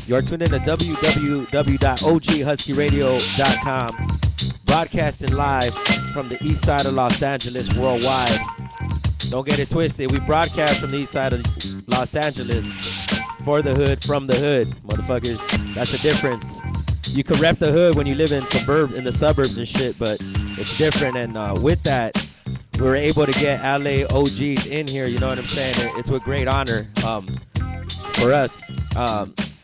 You're tuned in to www.oghuskyradio.com, broadcasting live from the east side of Los Angeles worldwide. Don't get it twisted. We broadcast from the east side of Los Angeles for the hood, from the hood, motherfuckers. That's the difference. You can rep the hood when you live in the suburbs and shit, but it's different. And with that, we were able to get LA OGs in here. You know what I'm saying? It's with great honor for us.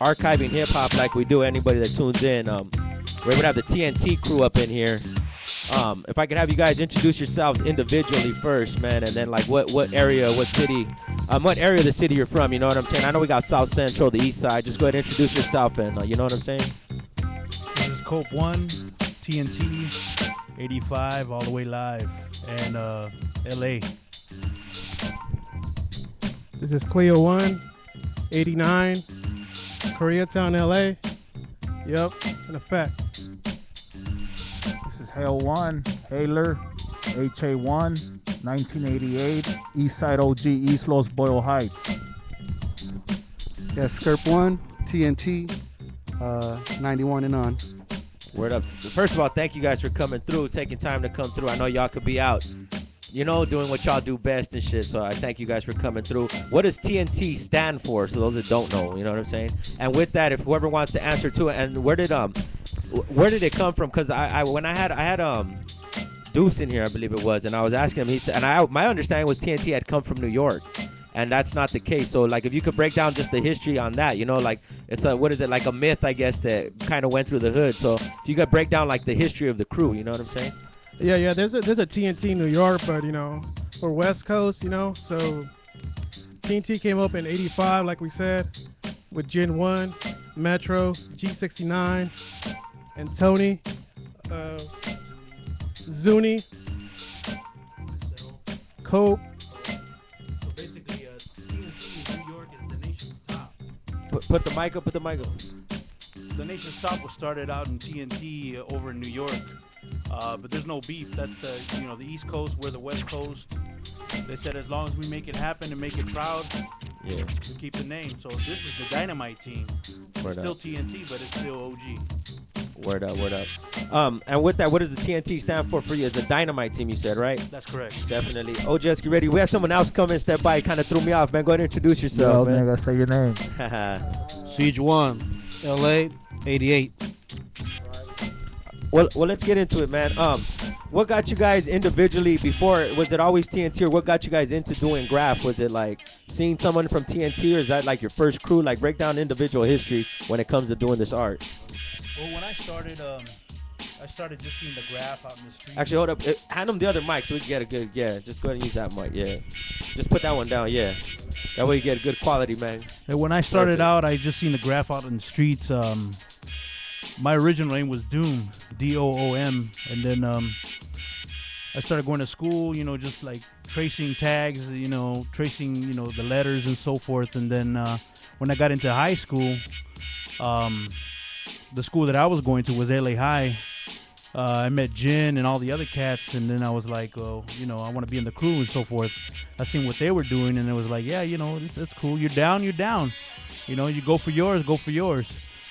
Archiving hip hop like we do anybody that tunes in. We're able to have the TNT crew up in here. If I could have you guys introduce yourselves individually first, man, and then like what area, what city, what area of the city you're from. You know what I'm saying? I know we got South Central, the East Side. Just go ahead and introduce yourself, and you know what I'm saying? This is Cope 1, TNT, 85, all the way live, and LA. This is Cleo 1, 89, Koreatown, LA. Yep, in effect. This is Hale 1, Haler, HA1, 1988, Eastside OG, East Los Boyle Heights. Yeah, Skirp 1, TNT, 91 and on. Word up. First of all, thank you guys for coming through, taking time to come through. I know y'all could be out, you know, doing what y'all do best and shit, so I thank you guys for coming through. What does TNT stand for, so those that don't know, you know what I'm saying? And with that, if whoever wants to answer to it, and where did it come from? Because I had Deuce in here, I believe it was, and I was asking him, he said, and my understanding was TNT had come from New York, and that's not the case. So like if you could break down just the history on that, you know, like it's a, what is it, like a myth, I guess, that kind of went through the hood. So if you could break down like the history of the crew, you know what I'm saying? Yeah, there's a TNT New York, but you know, for West Coast, you know, so TNT came up in 85, like we said, with Gen 1, Metro, G69, and Tony, Zuni, Cope. So basically, TNT in New York is the nation's top. Put the mic up, The nation's top was started out in TNT over in New York. But there's no beef. That's the East Coast, we're the West Coast. They said as long as we make it happen and make it proud, Yeah. we keep the name. So this is the Dynamite team. Word It's still up. TNT, but it's still OG. Word up. And with that, what does the TNT stand for you? It's a Dynamite team, you said, right? That's correct. Definitely. OGS, ready? We have someone else come and step by. Kind of threw me off, man. Go ahead and introduce yourself, Yo, man. nigga, say your name. Siege 1, LA, 88. Well, let's get into it, man. What got you guys individually before? Was it always TNT, or what got you guys into doing graph? Was it like seeing someone from TNT, or is that like your first crew? Like break down individual history when it comes to doing this art. Well, when I started just seeing the graph out in the street. Actually, hold up. Hand them the other mic so we can get a good. Yeah, just go ahead and use that mic. Yeah, just put that one down. Yeah, that way you get a good quality, man. And when I started out, I just seen the graph out in the streets. My original name was Doom, D-O-O-M, and then I started going to school, you know, just like tracing tags, you know, tracing, you know, the letters and so forth. And then when I got into high school, the school that I was going to was LA High. I met Jin and all the other cats, and then I was like, oh, you know, I want to be in the crew and so forth. I seen what they were doing, and it was like, yeah, you know, it's cool. You're down. You know, you go for yours.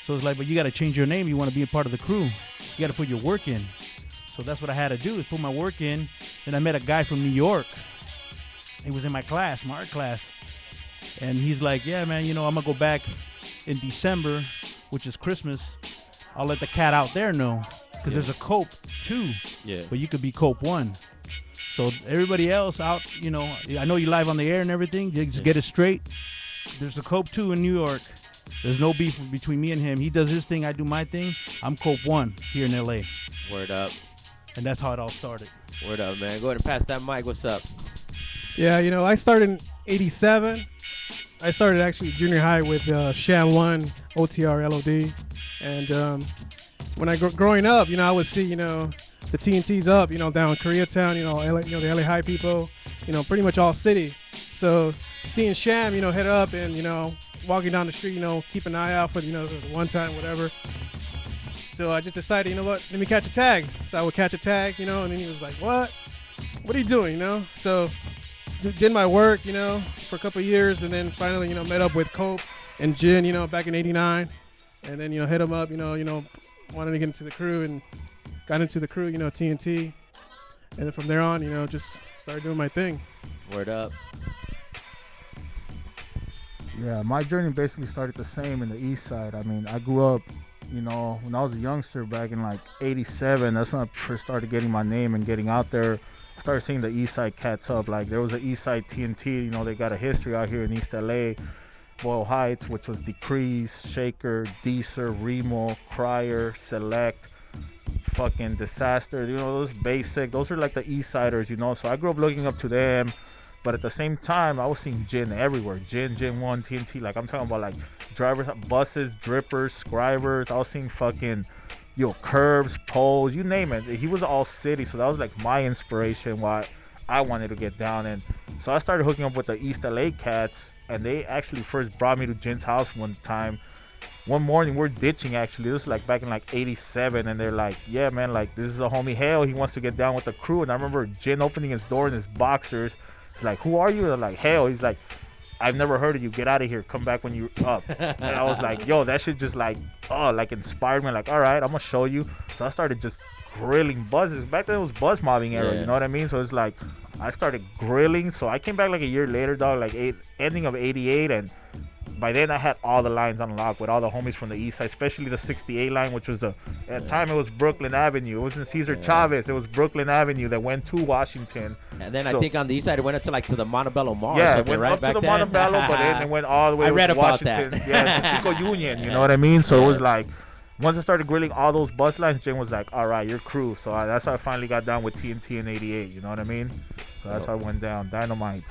So it's like, but you got to change your name. You want to be a part of the crew. You got to put your work in. So that's what I had to do, is put my work in. Then I met a guy from New York. He was in my class, my art class. And he's like, yeah, man, you know, I'm going to go back in December, which is Christmas. I'll let the cat out there know. Because there's a Cope 2. Yeah. But you could be Cope 1. So everybody else out, you know, I know you live on the air and everything. Just get it straight. There's a Cope 2 in New York. There's no beef between me and him. He does his thing, I do my thing. I'm Cope 1 here in LA. Word up. And that's how it all started. Word up, man. Go ahead and pass that mic. What's up? Yeah, you know, I started in 87. I started actually junior high with Sham 1, OTR, LOD. And when I growing up, you know, I would see, you know, the TNT's up, you know, down Koreatown, you know, the LA High people, you know, pretty much all city. So seeing Sham, you know, head up and, you know, walking down the street, you know, keep an eye out for, you know, the one time, whatever. So I just decided, you know what, let me catch a tag. So I would catch a tag, you know, and then he was like, what are you doing, you know? So did my work, you know, for a couple of years, and then finally, you know, met up with Cope and Jin, you know, back in 89. and then hit them up. Wanted to get into the crew and got into the crew. TNT, and then from there on, just started doing my thing. Word up. Yeah, my journey basically started the same in the east side. I mean, I grew up, when I was a youngster back in like 87, that's when I first started getting my name and getting out there. I started seeing the east side cats up. Like, there was an east side TNT, they got a history out here in East LA. Boyle Heights, which was Decrease, Shaker, Deezer, Remo, Crier, Select, fucking Disaster. Those basic. Those are like the east siders, So I grew up looking up to them. But at the same time, I was seeing Gin everywhere. Gin 1, TNT. Like, I'm talking about, like, drivers, buses, drippers, scribers. I was seeing fucking, curbs, poles, you name it. He was all city. So that was, like, my inspiration why I wanted to get down. And so I started hooking up with the East LA cats. And they actually first brought me to Jin's house one time. One morning, we're ditching, actually. This was, like, back in, like, 87. And they're like, yeah, man, like, this is a homie Hale. He wants to get down with the crew. And I remember Jin opening his door in his boxers. He's like, who are you? They're like, Hale. He's like, I've never heard of you. Get out of here. Come back when you're up. And I was like, yo, that shit just like inspired me. Like, all right, I'm going to show you. So I started just grilling buzzes. Back then it was buzz mobbing era, you know what I mean? So it's like, I started grilling. So I came back like a year later, dog, like ending of 88. And by then I had all the lines unlocked with all the homies from the east side, especially the 68 line, which was at the time it was Brooklyn Avenue. It wasn't Cesar Chavez. It was Brooklyn Avenue that went to Washington. And then I think on the east side it went up to the Montebello Mall. Yeah, it went right up back to the then. Montebello, but then it went all the way I read to about Washington. that. Yeah, to Tico Union, you know what I mean? So it was like, once I started grilling all those bus lines, Jim was like, all right, you're crew. So that's how I finally got down with TNT in 88, you know what I mean? So that's how I went down. Dynamite.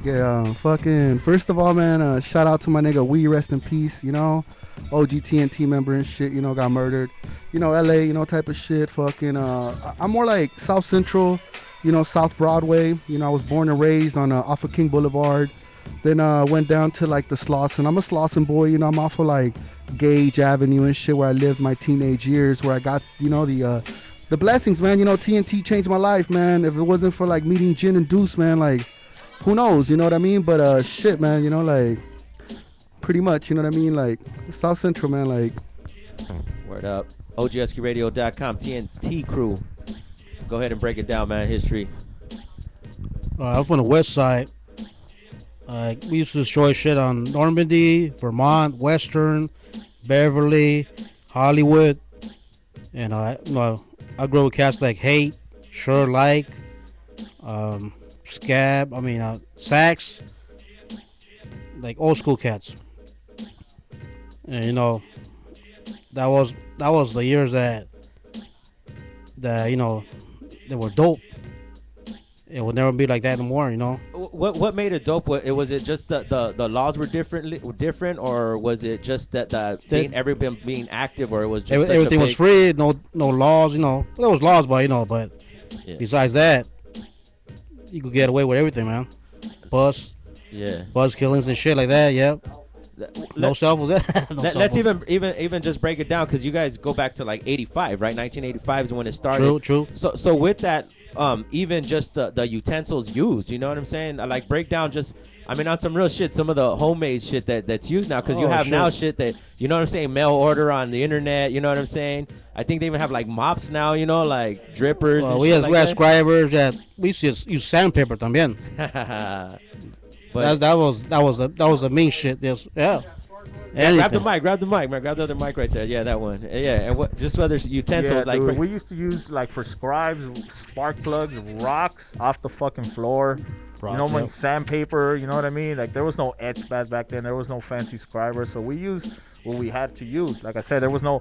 Yeah, fucking. First of all, man, shout out to my nigga Wee, rest in peace. OG TNT member and shit. Got murdered. LA. Type of shit. Fucking. I'm more like South Central. South Broadway. I was born and raised on off of King Boulevard. Then went down to like the Slauson. I'm a Slauson boy. I'm off of like Gage Avenue and shit where I lived my teenage years. Where I got the blessings, man. TNT changed my life, man. If it wasn't for like meeting Jin and Deuce, man, like. Who knows, you know what I mean? But shit, man, like pretty much, you know what I mean? Like South Central, man, like. Word up. OGSQRadio.com, TNT crew. Go ahead and break it down, man. History. I'm from the west side. We used to destroy shit on Normandy, Vermont, Western, Beverly, Hollywood. And I grew up with cats like Hate, Sure Like, Scab, Sax, like old school cats. And that was the years that they were dope. It would never be like that anymore, What made it dope? Was it just the laws were different, or was it just that everyone being active, or it was just everything was free, no laws, there was laws, but besides that, you could get away with everything, man. Buzz killings and shit like that. Yep. No cell phones. Let's even just break it down, because you guys go back to like 85, right? 1985 is when it started. True. So with that, even just the utensils used, you know what I'm saying? Like, break down just, on some real shit, some of the homemade shit that's used now, because you have now shit that, you know what I'm saying, mail order on the internet, you know what I'm saying? I think they even have like mops now, like drippers. We had scribers that we used to use sandpaper también. But that was the main shit. Yeah. Grab the mic, man. Grab the other mic right there. Yeah, that one. Yeah, and just whether utensils like. Dude, we used to use like for scribes, spark plugs, rocks off the fucking floor. Sandpaper. You know what I mean? Like, there was no etch pad back then. There was no fancy scriber, so we used what we had to use. Like I said, there was no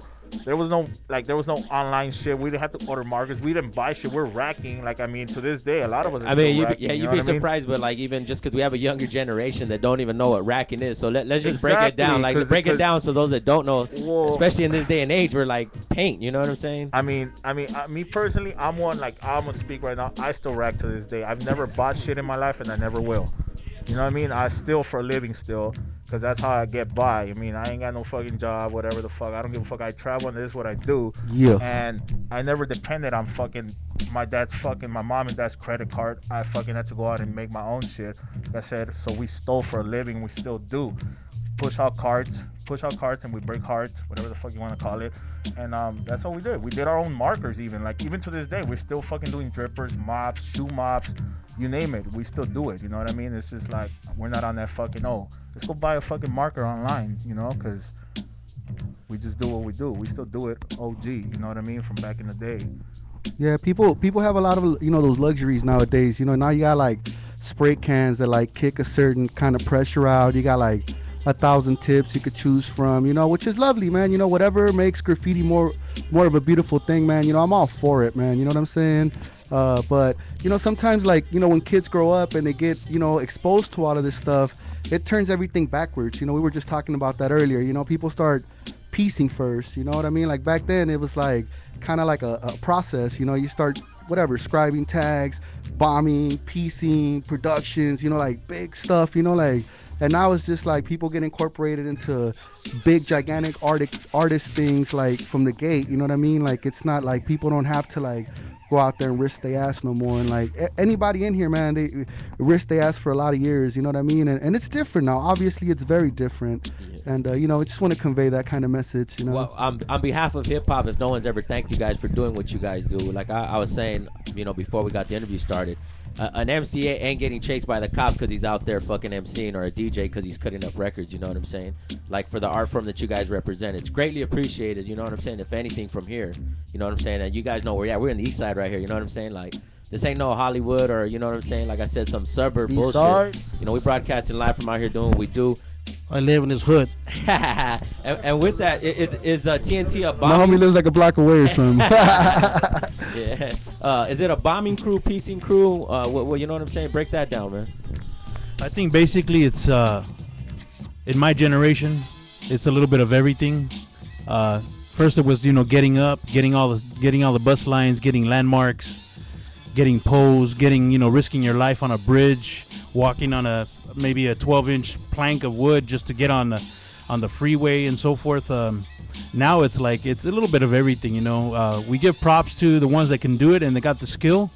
online shit. We didn't have to order markers. We didn't buy shit. We're racking. Like, to this day, a lot of us are still racking, you'd be surprised, but like, even just because we have a younger generation that don't even know what racking is. So let's just break it down. Like, break it down for those that don't know, especially in this day and age, we're like paint. You know what I'm saying? Me personally, I'm gonna speak right now. I still rack to this day. I've never bought shit in my life, and I never will. You know what I mean? I steal for a living still, because that's how I get by. I ain't got no fucking job, whatever the fuck. I don't give a fuck. I travel, and this is what I do. Yeah. And I never depended on my mom and dad's credit card. I fucking had to go out and make my own shit. Like I said, so we stole for a living. We still do. push out carts, and we break hearts, whatever the fuck you want to call it. And that's what we did. We did our own markers even. Like, even to this day, we're still fucking doing drippers, mops, shoe mops, you name it. We still do it, you know what I mean? It's just like, we're not on that fucking, oh, let's go buy a fucking marker online, you know, because we just do what we do. We still do it OG, you know what I mean, from back in the day. Yeah, people have a lot of, you know, those luxuries nowadays. You know, now you got like spray cans that like kick a certain kind of pressure out. You got like 1,000 tips you could choose from, you know, which is lovely, man. You know, whatever makes graffiti more of a beautiful thing, man. You know, I'm all for it, man. You know what I'm saying? But you know, sometimes, like, you know, when kids grow up and they get, you know, exposed to all of this stuff, it turns everything backwards. You know, we were just talking about that earlier. You know, people start piecing first, you know what I mean? Like, back then it was like kind of like a process. You know, you start whatever, scribing tags, bombing, piecing, productions, you know, like big stuff, you know, like. And now it's just like people get incorporated into big, gigantic artist things, like, from the gate. You know what I mean? Like, it's not like people don't have to like go out there and risk their ass no more. And like anybody in here, man, they risk their ass for a lot of years. You know what I mean? And it's different now. Obviously, it's very different. Yeah. And you know, I just want to convey that kind of message. You know. Well, on behalf of hip hop, if no one's ever thanked you guys for doing what you guys do, like I was saying, you know, before we got the interview started. An MC ain't getting chased by the cop because he's out there fucking MCing, or a DJ because he's cutting up records, you know what I'm saying? Like, for the art form that you guys represent, it's greatly appreciated, you know what I'm saying? If anything, from here, you know what I'm saying? And you guys know where we're at. We're in the east side right here, you know what I'm saying? Like, this ain't no Hollywood, or, you know what I'm saying? Like I said, some suburb bullshit. You know, we broadcasting live from out here doing what we do. I live in this hood. and with that, is TNT a My bombing? homie lives like a block away or something. Yeah. Is it a bombing crew, piecing crew? You know what I'm saying? Break that down, man. I think basically it's in my generation, it's a little bit of everything. First it was, you know, getting up, getting all the bus lines, getting landmarks, getting poles, getting, you know, risking your life on a bridge, walking on maybe a 12-inch plank of wood just to get on the freeway and so forth. Now it's like, it's a little bit of everything, you know. We give props to the ones that can do it and they got the skill.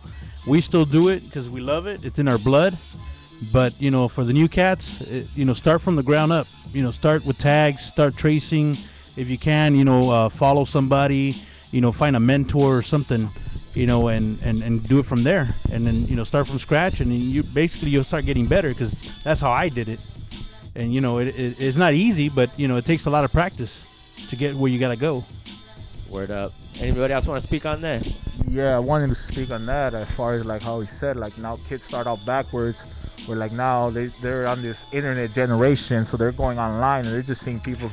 We still do it because we love it. It's in our blood. But, you know, for the new cats, you know, start from the ground up. You know, start with tags, start tracing. If you can, you know, follow somebody, you know, find a mentor or something, you know, and do it from there. And then, you know, start from scratch, and then you'll start getting better, because that's how I did it. And, you know, it's not easy, but, you know, it takes a lot of practice to get where you got to go. Word up. Anybody else want to speak on that? Yeah, I wanted to speak on that as far as like how he said, like, now kids start out backwards, where like now they're on this internet generation, so they're going online and they're just seeing people's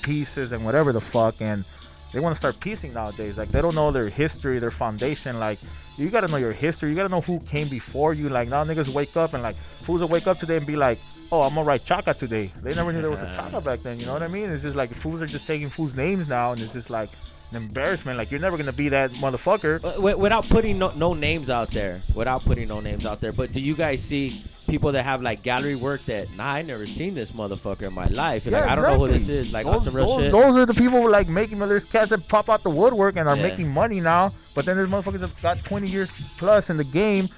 pieces and whatever the fuck, and they want to start piecing nowadays. Like, they don't know their history, their foundation. Like, you got to know your history. You got to know who came before you. Like, now niggas wake up and like, fools will wake up today and be like, oh, I'm gonna write Chaka today. They never knew there was a Chaka back then, you know what I mean? It's just like, fools are just taking fools' names now, and it's just like an embarrassment. Like, you're never gonna be that motherfucker. Without putting no names out there. But do you guys see people that have like gallery work that, I never seen this motherfucker in my life, and Yeah, like, I don't know who this is, like, on some real shit? Those are the people who like making, there's cats that pop out the woodwork and are making money now, but then there's motherfuckers that got 20 years plus in the game,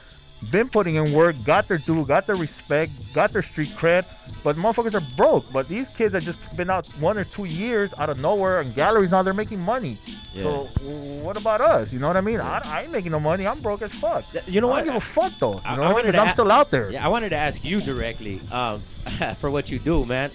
been putting in work, got their due, got their respect, got their street cred, but motherfuckers are broke. But these kids have just been out 1 or 2 years out of nowhere in galleries, now they're making money. Yeah. So what about us? You know what I mean? I ain't making no money. I'm broke as fuck. You know I what? don't give a fuck though. You I know, wanted because to I'm still out there. Yeah, I wanted to ask you directly, for what you do, man.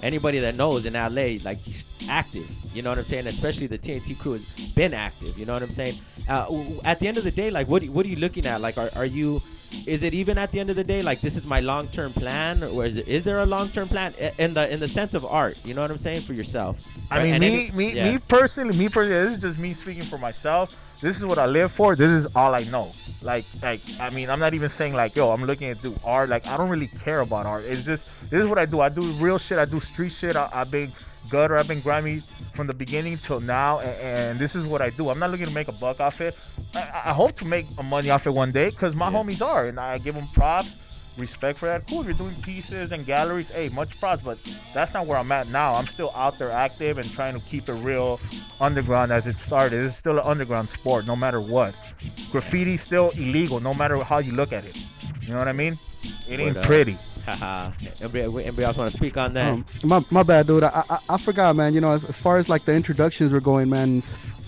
Anybody that knows in LA, like, he's active, you know what I'm saying? Especially the TNT crew has been active, you know what I'm saying? At the end of the day, like, what are you looking at? Like, are you, is it even at the end of the day, like, this is my long-term plan, or is there a long-term plan in the sense of art, you know what I'm saying, for yourself? I mean, me personally, this is just me speaking for myself. This is what I live for. This is all I know. Like, I mean, I'm not even saying like, yo, I'm looking at do art. Like, I don't really care about art. It's just, this is what I do. I do real shit. I do street shit. I've been gutter. I've been grimy from the beginning till now. And this is what I do. I'm not looking to make a buck off it. I hope to make money off it one day, because my homies are, and I give them props. Respect for that. Cool, if you're doing pieces and galleries, hey, much props, but that's not where I'm at now. I'm still out there active and trying to keep it real underground as it started. It's still an underground sport, no matter what. Graffiti's still illegal, no matter how you look at it. You know what I mean? It ain't But, pretty. Haha. Anybody else want to speak on that? My bad, dude. I forgot, man. You know, as far as like the introductions were going, man.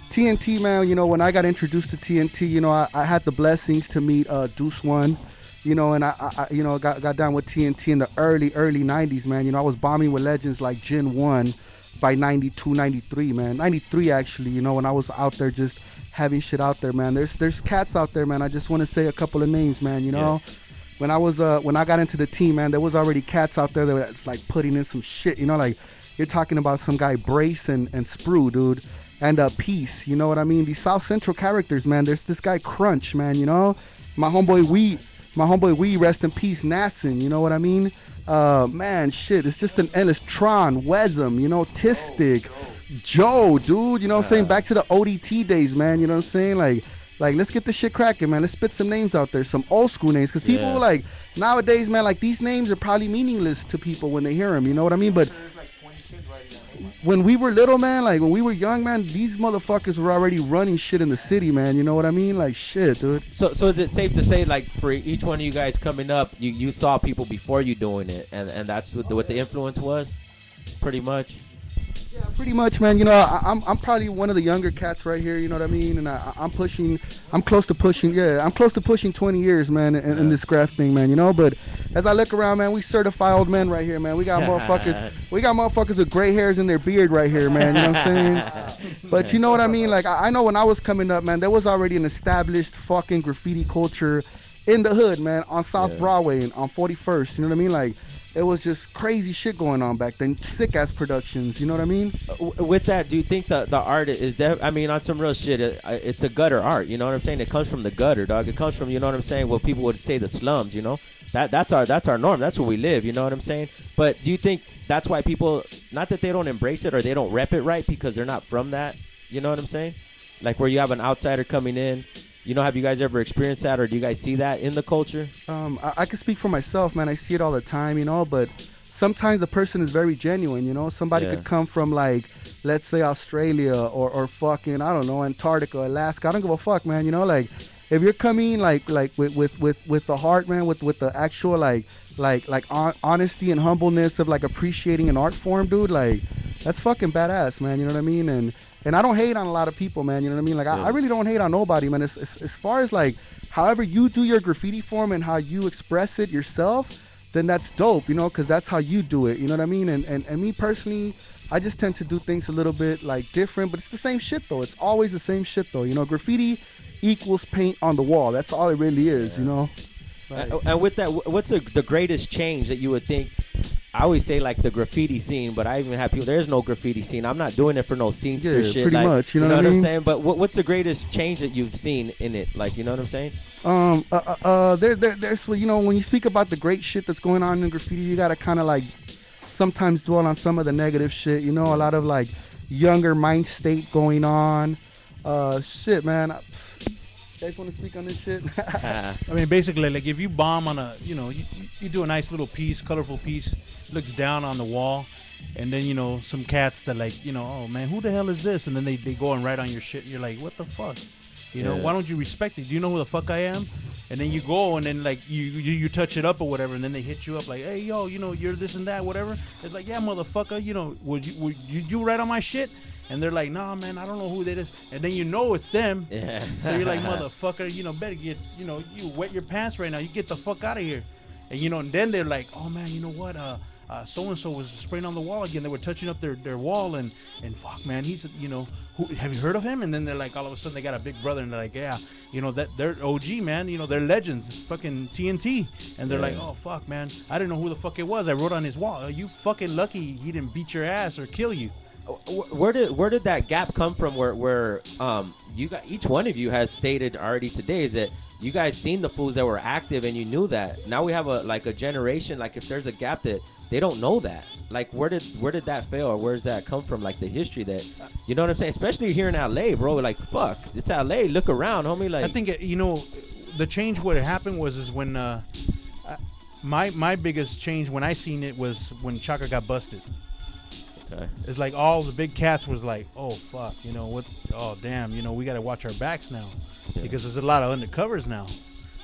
TNT, man. You know, when I got introduced to TNT, you know, I had the blessings to meet Deuce One. You know, and I you know, got down with TNT in the early 90s, man. You know, I was bombing with legends like Gen 1 by 92, 93, man. 93, actually, you know, when I was out there just having shit out there, man. There's cats out there, man. I just want to say a couple of names, man, you know. Yeah. When I got into the team, man, there was already cats out there that was like putting in some shit, you know, like you're talking about some guy Brace and Sprue, dude, and Peace, you know what I mean? These South Central characters, man. There's this guy Crunch, man, you know, my homeboy Wee, rest in peace, Nassin, you know what I mean? Man, shit, it's just an endless. Tron, Wesm, you know, Tistic, Joe, dude, you know what I'm saying? Back to the ODT days, man, you know what I'm saying? Like, let's get this shit cracking, man. Let's spit some names out there, some old school names. Because people, like, nowadays, man, like, these names are probably meaningless to people when they hear them, you know what I mean? But when we were little, man, like, when we were young, man, these motherfuckers were already running shit in the city, man. You know what I mean? Like, shit, dude. So is it safe to say, like, for each one of you guys coming up, you saw people before you doing it, and that's what the influence was, pretty much? Yeah, pretty much, man. You know, I'm probably one of the younger cats right here. You know what I mean? And I'm close to pushing 20 years, man, in this craft thing, man. You know, but as I look around, man, we certified old men right here, man. We got motherfuckers with gray hairs in their beard right here, man. You know what I'm saying? But you know what I mean? Like, I know when I was coming up, man, there was already an established fucking graffiti culture in the hood, man, on South Broadway and on 41st. You know what I mean? Like, it was just crazy shit going on back then. Sick ass productions, you know what I mean? With that, do you think the art is I mean, on some real shit, it's a gutter art, you know what I'm saying? It comes from the gutter, dog. It comes from, you know what I'm saying, what people would say the slums, you know? That's our norm. That's where we live, you know what I'm saying? But do you think that's why people, not that they don't embrace it or they don't rep it right because they're not from that, you know what I'm saying? Like where you have an outsider coming in. You know, have you guys ever experienced that, or do you guys see that in the culture? I can speak for myself, man. I see it all the time, you know, but sometimes the person is very genuine, you know. Somebody could come from, like, let's say Australia or fucking, I don't know, Antarctica, Alaska. I don't give a fuck, man, you know. Like, if you're coming, like with the heart, man, with the actual, like honesty and humbleness of, like, appreciating an art form, dude, like, that's fucking badass, man, you know what I mean? And I don't hate on a lot of people, man. You know what I mean? Like, I really don't hate on nobody, man. As far as, like, however you do your graffiti form and how you express it yourself, then that's dope, you know, because that's how you do it. You know what I mean? And me personally, I just tend to do things a little bit, like, different. But it's the same shit, though. It's always the same shit, though. You know, graffiti equals paint on the wall. That's all it really is, you know? Like, and with that, what's the greatest change that you would think? I always say, like, the graffiti scene, but I even have people, there's no graffiti scene. I'm not doing it for no scene for shit. Pretty like, much, you know what I mean? I'm saying? But what's the greatest change that you've seen in it? Like, you know what I'm saying? There's, you know, when you speak about the great shit that's going on in graffiti, you gotta kind of, like, sometimes dwell on some of the negative shit, you know, a lot of, like, younger mind state going on. Shit, man. You guys want to speak on this shit? I mean, basically, like, if you bomb on a, you know, you do a nice little piece, colorful piece, looks down on the wall, and then, you know, some cats that, like, you know, oh man, who the hell is this? And then they go and write on your shit, and you're like, what the fuck? You know, why don't you respect it? Do you know who the fuck I am? And then you go and then, like, you touch it up or whatever, and then they hit you up like, hey, yo, you know, you're this and that, whatever. It's like, yeah, motherfucker, you know, would you write on my shit? And they're like, nah, man, I don't know who that is. And then you know it's them. Yeah. So you're like, motherfucker, you know, better get, you know, you wet your pants right now. You get the fuck out of here. And, you know, and then they're like, oh, man, you know what? So-and-so was spraying on the wall again. They were touching up their wall. And fuck, man, he's, you know, have you heard of him? And then they're like, all of a sudden, they got a big brother. And they're like, yeah, you know, that they're OG, man. You know, they're legends. It's fucking TNT. And they're like, oh, fuck, man. I didn't know who the fuck it was. I wrote on his wall. Are you fucking lucky he didn't beat your ass or kill you? Where did that gap come from? Where you got, each one of you has stated already today is that you guys seen the fools that were active and you knew that. Now we have a generation, like, if there's a gap that they don't know that. Like, where did that fail, or where does that come from? Like, the history that, you know what I'm saying? Especially here in LA, bro. Like, fuck, it's LA. Look around, homie. Like, I think you know, the change what happened was when my biggest change when I seen it was when Chaka got busted. Okay. It's like all the big cats was like, oh fuck, you know what? Oh damn, you know we got to watch our backs now, because there's a lot of undercovers now.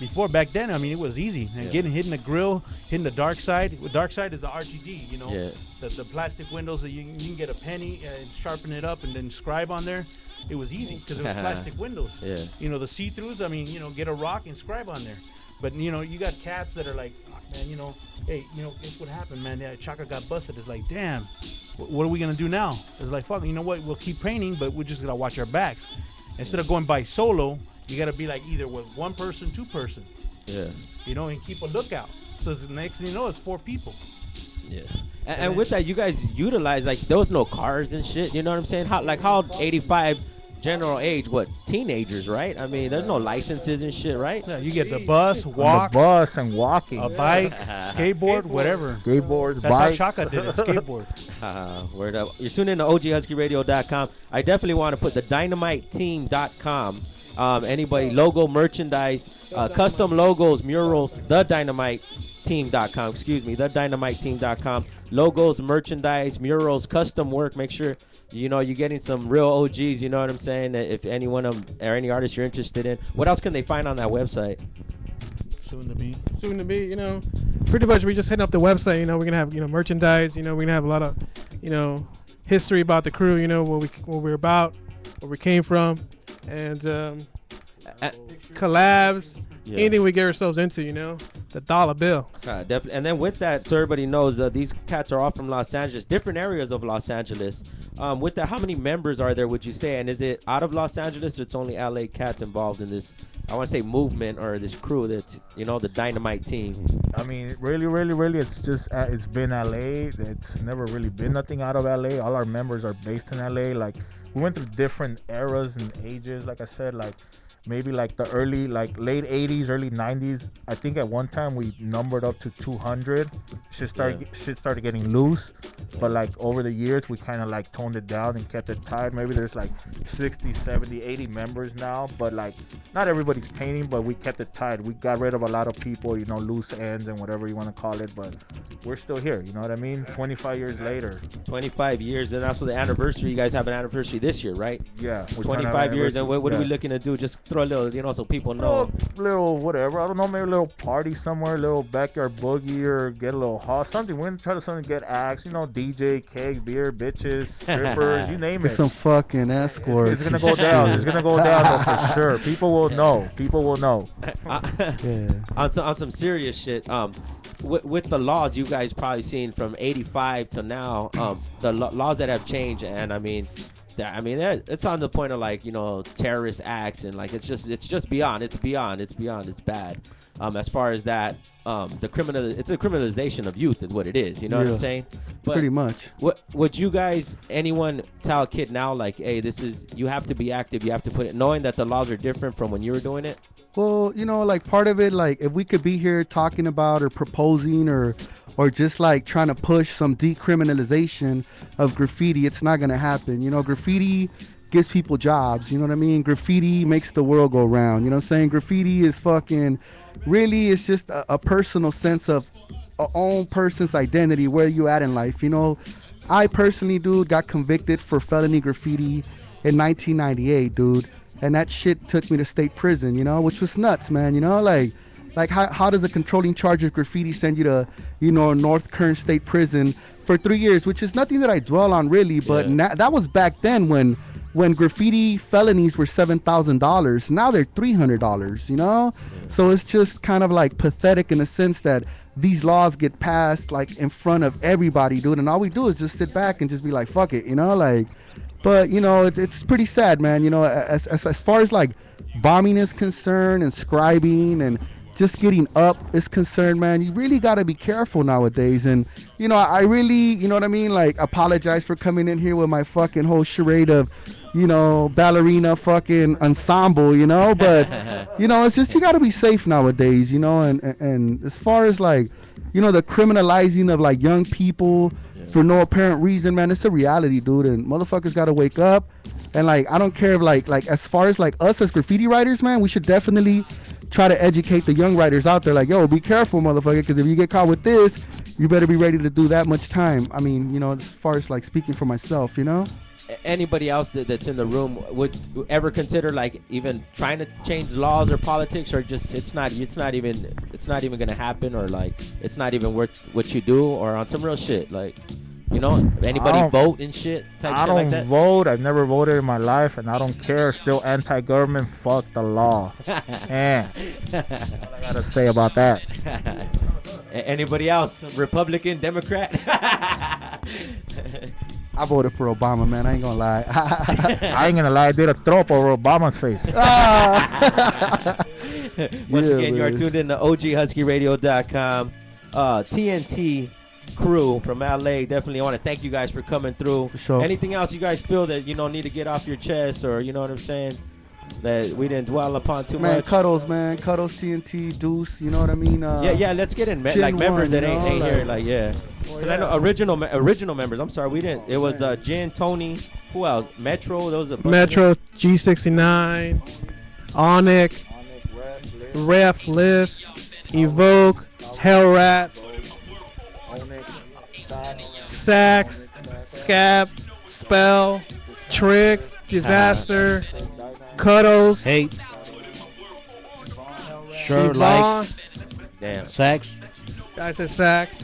before back then, I mean, it was easy. And hitting the grill, hitting the dark side. The dark side is the RGD, you know, the plastic windows that you can get a penny and sharpen it up and then scribe on there. It was easy because it was plastic windows. Yeah. You know, the see-throughs, I mean, you know, get a rock and scribe on there. But, you know, you got cats that are like, oh, man, you know, hey, you know, guess what happened, man? Yeah, Chaka got busted. It's like, damn, what are we going to do now? It's like, fuck, you know what? We'll keep painting, but we're just going to watch our backs. Instead of going by solo, you got to be like either with one person, two person. Yeah. You know, and keep a lookout. So the next thing you know, it's 4 people. Yeah. And with that, you guys utilize, like, there was no cars and shit. You know what I'm saying? How 85 general age, what, teenagers, right? I mean, there's no licenses and shit, right? Yeah, you get the bus, walk. The bus and walking. A bike, skateboard, whatever. Skateboard, That's bike. how Chaka did it, skateboard. Word up. You're tuning in to OGHuskyRadio.com. I definitely want to put the DynamiteTeam.com. Anybody, logo, merchandise, custom logos, murals, thedynamiteteam.com. Excuse me, thedynamiteteam.com. Logos, merchandise, murals, custom work. Make sure you know you're getting some real OGs. You know what I'm saying? If any one of them or any artist you're interested in, what else can they find on that website? Soon to be. You know, pretty much we just hitting up the website. You know, we're gonna have merchandise. You know, we're gonna have a lot of history about the crew. You know, what we're about, where we came from. And collabs, anything we get ourselves into, you know, the dollar bill. Definitely. And then with that, so everybody knows, these cats are all from Los Angeles, different areas of Los Angeles. With that, how many members are there, would you say? And is it out of Los Angeles, or it's only LA cats involved in this, I want to say, movement, or this crew that's, you know, the Dynamite Team? I mean, really, it's just, it's been LA. It's never really been nothing out of LA. All our members are based in LA. Like, we went through different eras and ages. Like I said, like maybe like the early, like late 80s, early 90s. I think at one time we numbered up to 200. Shit started getting loose. But like over the years, we kind of like toned it down and kept it tight. Maybe there's like 60, 70, 80 members now. But like not everybody's painting, but we kept it tight. We got rid of a lot of people, you know, loose ends and whatever you want to call it. But we're still here, you know what I mean? 25 years later. 25 years. And also the anniversary. You guys have an anniversary this year, right? Yeah. 25 years. And what are we looking to do? Just throw a little, you know, so people know. Little whatever. I don't know, maybe a little party somewhere, a little backyard boogie, or get a little hot. Something. We're going to try to get acts, you know, DJ, cake, beer, bitches, strippers, you name it. Some fucking escorts. It's going to go down. It's going to go down though, for sure. People will know. On some serious shit, with the laws you guys probably seen from 85 to now, the laws that have changed, and I mean it's on the point of, like, you know, terrorist acts, and like it's just beyond. It's bad. As far as that, it's a criminalization of youth is what it is. You know what I'm saying? But pretty much. What would you guys, anyone tell a kid now, like, hey, you have to be active, you have to put it, knowing that the laws are different from when you were doing it? Well, you know, like part of it, like if we could be here talking about or proposing or just like trying to push some decriminalization of graffiti, it's not gonna happen. You know, graffiti gives people jobs, you know what I mean? Graffiti makes the world go round, you know what I'm saying? Graffiti is fucking, really, it's just a personal sense of a own person's identity, where you at in life, you know? I personally, dude, got convicted for felony graffiti in 1998, dude. And that shit took me to state prison, you know, which was nuts, man, you know? Like how does a controlling charge of graffiti send you to, you know, North Kern State Prison for 3 years, which is nothing that I dwell on really, but that was back then when graffiti felonies were $7,000. Now they're $300, you know? So it's just kind of like pathetic in the sense that these laws get passed like in front of everybody, dude, and all we do is just sit back and just be like, fuck it, you know, like. But, you know, it's pretty sad, man, you know, as far as like bombing is concerned and scribing and just getting up is concerned, man, you really got to be careful nowadays. And, you know, I really, you know what I mean, like, apologize for coming in here with my fucking whole charade of, you know, ballerina fucking ensemble, you know, but, you know, it's just, you got to be safe nowadays, you know, and as far as like, you know, the criminalizing of like young people for no apparent reason, man, it's a reality, dude, and motherfuckers got to wake up. And like, I don't care if like as far as like us as graffiti writers, man, we should definitely try to educate the young writers out there, like, yo, be careful, motherfucker, because if you get caught with this, you better be ready to do that much time. I mean, you know, as far as like speaking for myself, you know. anybody else that's in the room would ever consider like even trying to change laws or politics, or just it's not even gonna happen, or like it's not even worth what you do, or on some real shit like, you know, anybody vote and shit type I shit like that? don't vote. I've never voted in my life, and I don't care. Still anti-government. Fuck the law. Yeah. That's all I gotta say about that. Anybody else? Republican, Democrat? I voted for Obama, man. I ain't gonna lie. I ain't gonna lie. I did a throw up over Obama's face. Once Yeah, again, you are man. tuned in to OGHuskyRadio.com. TNT crew from LA. Definitely want to thank you guys for coming through. For sure. Anything else you guys feel that need to get off your chest, or you know what I'm saying, that we didn't dwell upon too Man, much? Cuddles, TNT, Deuce, you know what I mean? Yeah, let's get in, Gen like members 1, that you know, ain't here, like- like yeah. Because I know original members. I'm sorry, we didn't. It was Jen, Tony, who else? Metro. Those are Metro, G69, Onyx, Ref, List, Evoke, Hellrat, Sax, Scab, Spell, Trick, Disaster, Cuddles, Hate. Sure, like, Yvonne. Damn. Sax. I said Sax,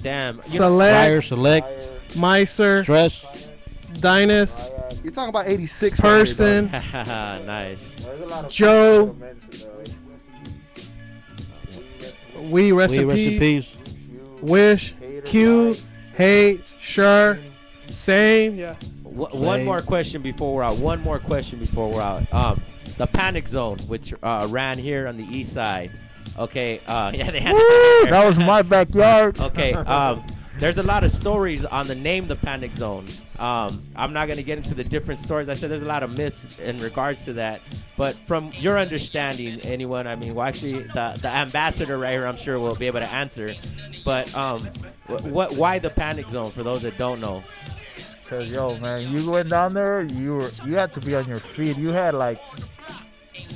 Damn. Fire, Select, select. Meiser, Stress. Dynast, You're talking about 86. Person, Nice. Joe, We Rest We in rest in Peace, peace. Wish, Q, Hate, Sure, Same. Yeah. One more question before we're out. The Panic Zone, which ran here on the east side. Okay. Yeah, they had. That was my backyard. Okay. There's a lot of stories on the name The Panic Zone. I'm not going to get into the different stories. I said there's a lot of myths in regards to that. But from your understanding, anyone, I mean, well, actually, the ambassador right here, I'm sure, will be able to answer. But why The Panic Zone, for those that don't know? Cause yo, man, you went down there, you had to be on your feet. You had like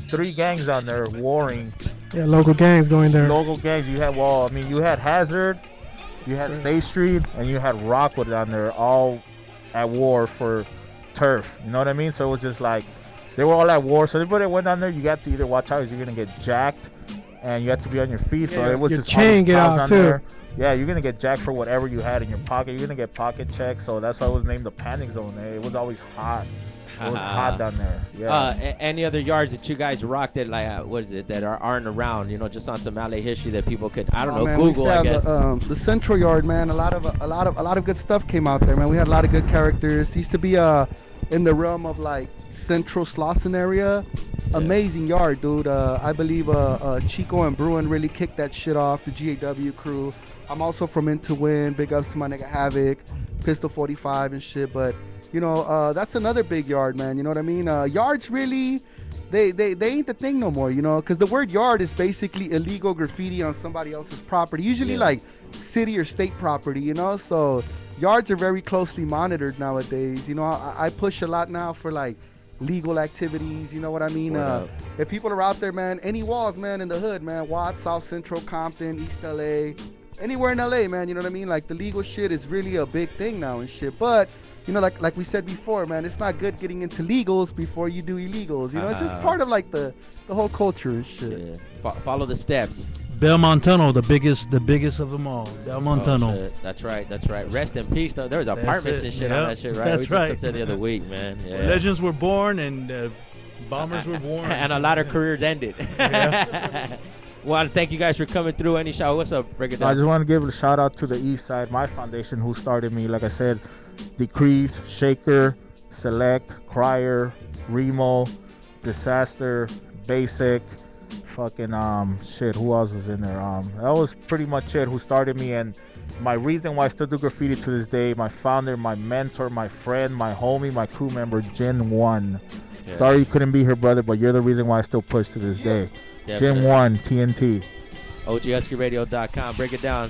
3 gangs down there warring. Yeah, local gangs going there. Local gangs. You had Hazard, you had State Street, and you had Rockwood down there, all at war for turf. You know what I mean? So it was just like they were all at war. So everybody that went down there, you got to either watch out, you're gonna get jacked, and you have to be on your feet. So it was your just chain all get cops out down too. there. Yeah, you're gonna get jacked for whatever you had in your pocket. You're gonna get pocket checks. So that's why it was named the Panic Zone. It was always hot. It was hot down there. Yeah. Any other yards that you guys rocked that, like, what is it, that aren't around, just on some LA history that people could, I don't know, Man, we used Google, to I have guess. the Central Yard, man. A lot of good stuff came out there, man. We had a lot of good characters. Used to be in the realm of like Central Slauson area. Amazing yard, dude. I believe Chico and Bruin really kicked that shit off. The GAW crew. I'm also from Into Win. Big ups to my nigga Havoc, Pistol 45 and shit. But that's another big yard, man. You know what I mean? Yards really, they ain't the thing no more. Because the word yard is basically illegal graffiti on somebody else's property. Usually like city or state property. So yards are very closely monitored nowadays. I push a lot now for like legal activities, you know what I mean? If people are out there, man, any walls, man, in the hood, man, Watts, South Central, Compton, East LA, anywhere in LA, man, you know what I mean? Like the legal shit is really a big thing now and shit. But like we said before, man, it's not good getting into legals before you do illegals. It's just part of like the whole culture and shit. Yeah. Follow the steps. Belmontano, the biggest of them all. Belmontano. Oh, that's right. Rest in peace, though. There was apartments and shit on that shit, right? That's we just right. up there the other week, man. Yeah. Legends were born and bombers were born. And a lot of careers ended. Want to thank you guys for coming through. Any shout? What's up? Break it down. I just want to give a shout out to the East Side, my foundation, who started me. Like I said, Decrease, Shaker, Select, Crier, Remo, Disaster, Basic, fucking shit. Who else was in there? That was pretty much it. Who started me, and my reason why I still do graffiti to this day. My founder, my mentor, my friend, my homie, my crew member, Gen 1. Yeah. Sorry you couldn't be here, brother, but you're the reason why I still push to this day. Definitely. Gen 1, TNT. OGHuskyRadio.com. Break it down.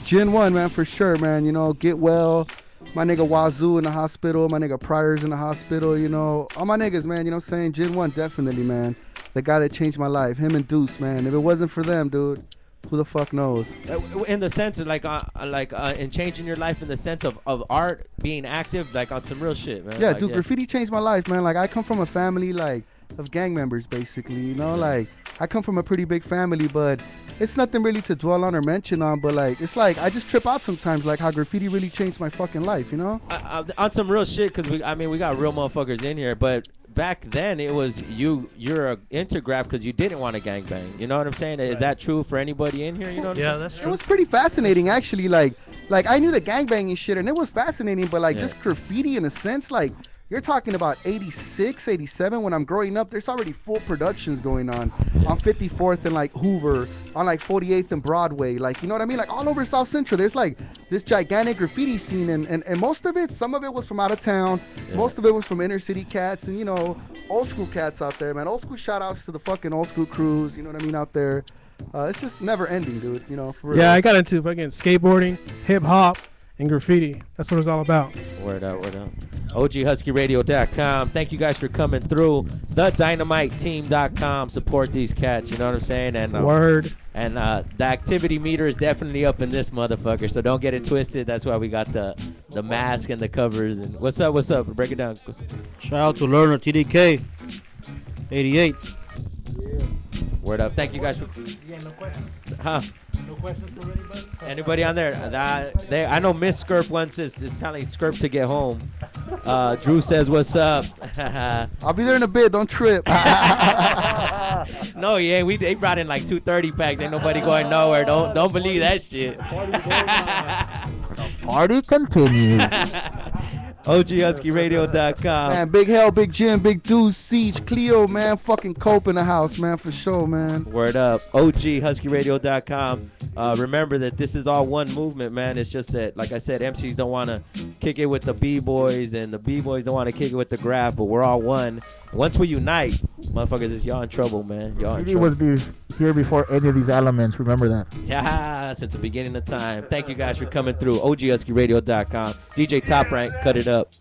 Gen 1, man, for sure, man. Get well. My nigga Wazoo in the hospital. My nigga Pryor's in the hospital, All my niggas, man, I'm saying? Gen 1, definitely, man. The guy that changed my life. Him and Deuce, man. If it wasn't for them, dude, who the fuck knows? In the sense of in changing your life in the sense of art being active, like on some real shit, man. Yeah, like, dude, graffiti changed my life, man. Like I come from a family like of gang members, basically. You know, like I come from a pretty big family, but it's nothing really to dwell on or mention on. But like, it's like I just trip out sometimes, like how graffiti really changed my fucking life. You know? On some real shit, because we got real motherfuckers in here, but back then it was you're a intergraph because you didn't want to gangbang. You know what I'm saying? Is that true for anybody in here? You know what I'm saying? that's It was pretty fascinating, actually. Like I knew the gangbanging shit, and it was fascinating. But like, just graffiti in a sense, like you're talking about 86, 87. When I'm growing up, there's already full productions going on 54th and like Hoover, on like 48th and Broadway. Like, you know what I mean? Like all over South Central, there's like this gigantic graffiti scene, and most of it, some of it was from out of town. Most of it was from inner city cats and, you know, old school cats out there, man. Old school shout outs to the fucking old school crews, you know what I mean, out there. It's just never ending, dude, you know, for real. Yeah, I got into fucking skateboarding, hip hop, and graffiti. That's what it's all about. Word up, word up. OGHuskyRadio.com. Thank you guys for coming through. TheDynamiteTeam.com. Support these cats, you know what I'm saying? And Word. And the activity meter is definitely up in this motherfucker, so don't get it twisted. That's why we got the mask and the covers. And what's up? Break it down. Shout out to Learner TDK 88. Word up. Thank you guys for. Huh? No questions for anybody? Anybody on there? I know Miss Skirp once is telling Skirp to get home. Drew says, "What's up?" I'll be there in a bit. Don't trip. No, yeah, they brought in like 230 packs. Ain't nobody going nowhere. Don't believe that shit. Party continues. OGHuskyRadio.com. Man, Big Hell, Big Jim, Big Deuce, Siege, Cleo, man, fucking Cope in the house, man, for sure, man. Word up. OGHuskyRadio.com. Remember that this is all one movement, man. It's just that, like I said, MCs don't want to kick it with the B-boys, and the B-boys don't want to kick it with the graph, but we're all one. Once we unite, motherfuckers, y'all in trouble, man. Y'all in He trouble. was here before any of these elements. Remember that. Yeah, since the beginning of time. Thank you guys for coming through. OGHuskyRadio.com. DJ Top Rank, cut it up.